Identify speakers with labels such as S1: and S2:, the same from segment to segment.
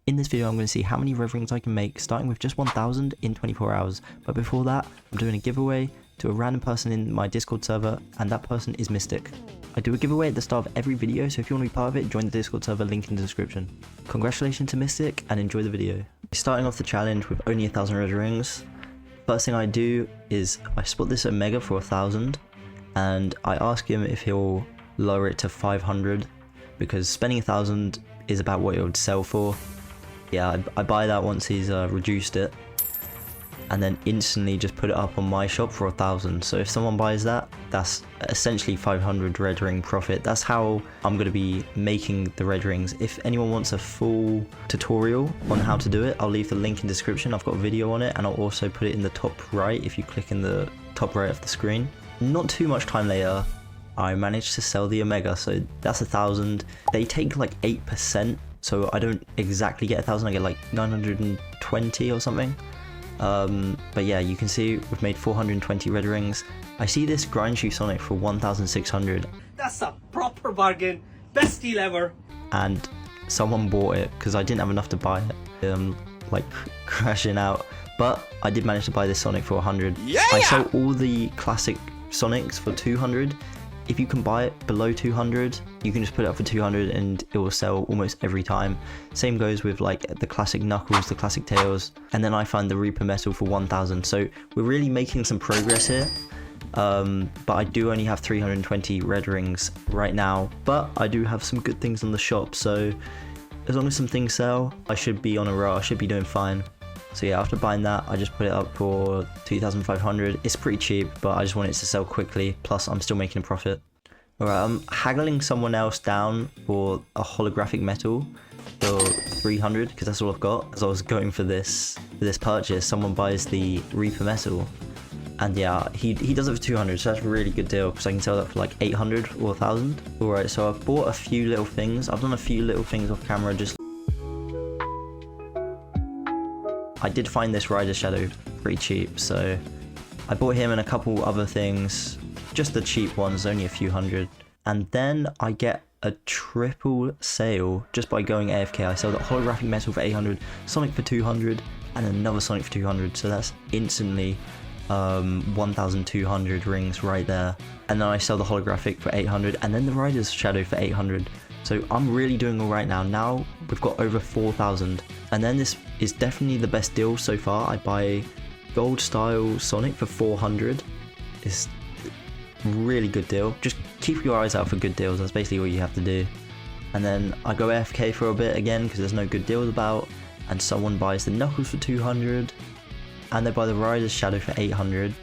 S1: In this video, I'm going to see how many red rings I can make, starting with just 1,000 in 24 hours. But before that, I'm doing a giveaway to a random person in my Discord server, and that person is Mystic. I do a giveaway at the start of every video, so if you want to be part of it, join the Discord server, link in the description. Congratulations to Mystic, and enjoy the video. Starting off the challenge with only 1,000 red rings, first thing I do is I spot this Omega for 1,000, and I ask him if he'll lower it to 500, because spending 1,000 is about what it would sell for. Yeah, I buy that once he's reduced it, and then instantly just put it up on my shop for 1,000. So if someone buys that, that's essentially 500 red ring profit. That's how I'm going to be making the red rings. If anyone wants a full tutorial on how to do it, I'll leave the link in the description. I've got a video on it, and I'll also put it in the top right if you click in the top right of the screen. Not too much time later, I managed to sell the Omega, so that's 1,000. They take like 8%, so I don't exactly get 1,000, I get like 920 or something. But yeah, you can see we've made 420 red rings. I see this grind shoe Sonic for 1,600.
S2: That's a proper bargain, best deal ever.
S1: And someone bought it because I didn't have enough to buy it. Like crashing out, but I did manage to buy this Sonic for 100. Yeah! I sell all the classic Sonics for 200. If you can buy it below 200, you can just put it up for 200 and it will sell almost every time. Same goes with like the classic Knuckles, the classic Tails, and then I find the Reaper Metal for 1,000. So we're really making some progress here. But I do only have 320 red rings right now, but I do have some good things on the shop. So as long as some things sell, I should be on a roll, I should be doing fine. So yeah, after buying that, I just put it up for 2,500. It's pretty cheap, but I just want it to sell quickly. Plus, I'm still making a profit. Alright, I'm haggling someone else down for a holographic metal for 300, because that's all I've got. As I was going for this purchase, someone buys the Reaper Metal. And yeah, he does it for 200, so that's a really good deal, because I can sell that for like 800 or 1,000. Alright, so I've bought a few little things. I've done a few little things off camera, just I did find this Rider Shadow pretty cheap, so I bought him and a couple other things, just the cheap ones, only a few hundred. And then I get a triple sale just by going AFK. I sell the holographic metal for 800, Sonic for 200, and another Sonic for 200, so that's instantly 1,200 rings right there. And then I sell the holographic for 800, and then the Rider's Shadow for 800. So I'm really doing all right now. Now we've got over 4,000. And then this is definitely the best deal so far. I buy gold style Sonic for 400. It's a really good deal. Just keep your eyes out for good deals. That's basically all you have to do. And then I go AFK for a bit again because there's no good deals about. And someone buys the Knuckles for 200. And they buy the Rider's Shadow for 800.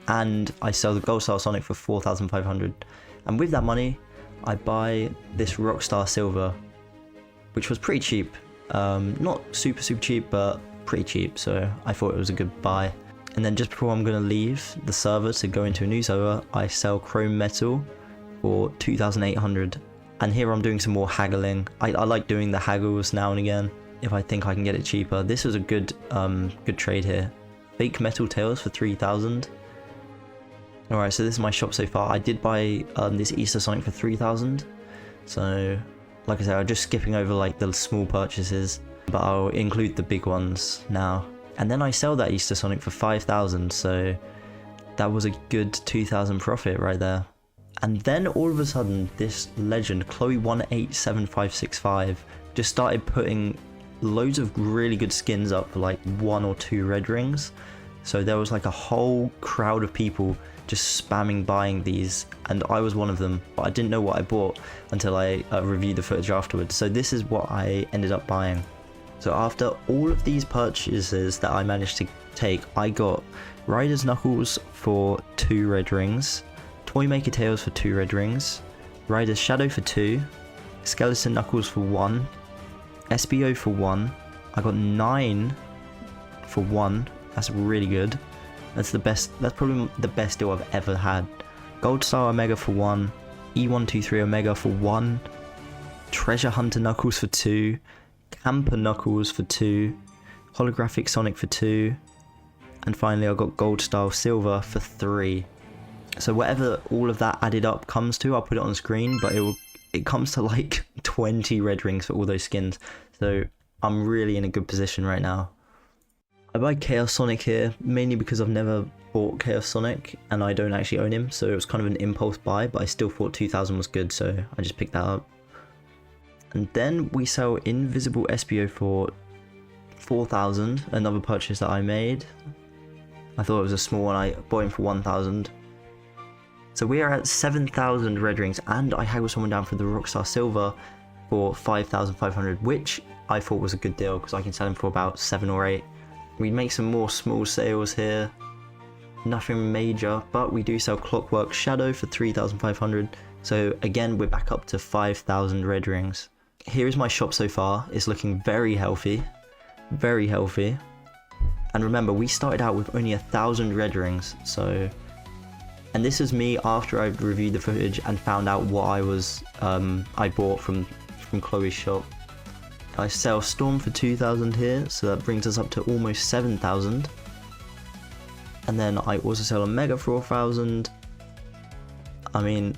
S1: And I sell the gold style Sonic for 4,500. And with that money, I buy this Rockstar Silver, which was pretty cheap. Not super cheap, but pretty cheap, so I thought it was a good buy. And then just before I'm going to leave the server to go into a new server, I sell Chrome Metal for 2,800. And here I'm doing some more haggling. I like doing the haggles now and again if I think I can get it cheaper. This was a good trade here. Fake Metal Tails for 3,000. Alright, so this is my shop so far. I did buy this Easter Sonic for 3,000. So, like I said, I'm just skipping over like the small purchases, but I'll include the big ones now. And then I sell that Easter Sonic for 5,000, so that was a good 2,000 profit right there. And then all of a sudden, this legend, Chloe187565, just started putting loads of really good skins up for like 1 or 2 red rings. So there was like a whole crowd of people just spamming buying these, and I was one of them, but I didn't know what I bought until I reviewed the footage afterwards. So this is what I ended up buying. So after all of these purchases that I managed to take, I got Rider's Knuckles for 2 red rings, Toymaker Tails for 2 red rings, Rider's Shadow for 2, Skeleton Knuckles for 1, Espo for 1, I got 9 for 1, that's really good. That's probably the best deal I've ever had. Gold Star Omega for 1, E123 Omega for 1, Treasure Hunter Knuckles for 2, Camper Knuckles for 2, Holographic Sonic for 2, and finally I got Gold Star Silver for 3. So whatever all of that added up comes to, I'll put it on screen, but it comes to like 20 red rings for all those skins. So I'm really in a good position right now. I buy Chaos Sonic here, mainly because I've never bought Chaos Sonic and I don't actually own him, so it was kind of an impulse buy, but I still thought 2000 was good, so I just picked that up. And then we sell Invisible Espo for 4000, another purchase that I made. I thought it was a small one, I bought him for 1000. So we are at 7000 red rings, and I haggled someone down for the Rockstar Silver for 5500, which I thought was a good deal because I can sell him for about 7 or 8. We make some more small sales here, nothing major, but we do sell Clockwork Shadow for 3500. So again, we're back up to 5000 red rings. Here is my shop so far. It's looking very healthy, very healthy. And remember, we started out with only 1000 red rings, so... And this is me after I've reviewed the footage and found out what I bought from Chloe's shop. I sell Storm for 2000 here, so that brings us up to almost 7000. And then I also sell a Mega for 4000. And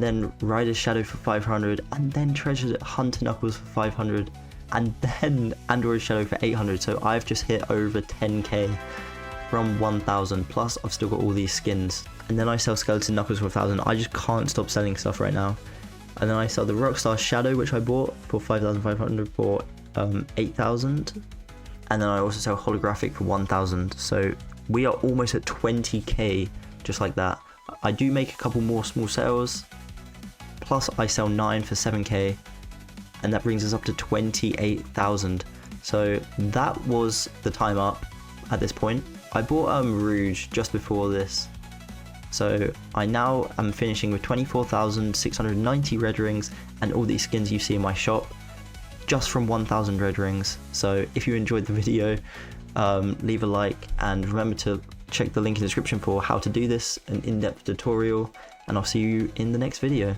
S1: then Rider's Shadow for 500, and then Treasure Hunter Knuckles for 500, and then Android Shadow for 800. So I've just hit over 10k from 1000, plus I've still got all these skins. And then I sell Skeleton Knuckles for 1000. I just can't stop selling stuff right now. And then I sell the Rockstar Shadow, which I bought for 5500 for 8000. And then I also sell Holographic for 1000. So we are almost at 20k just like that. I do make a couple more small sales, plus I sell 9 for 7k, and that brings us up to 28,000. So that was the time up at this point. I bought Rouge just before this, so I now am finishing with 24,690 red rings and all these skins you see in my shop just from 1000 red rings. So if you enjoyed the video, leave a like, and remember to check the link in the description for how to do this, an in-depth tutorial, and I'll see you in the next video.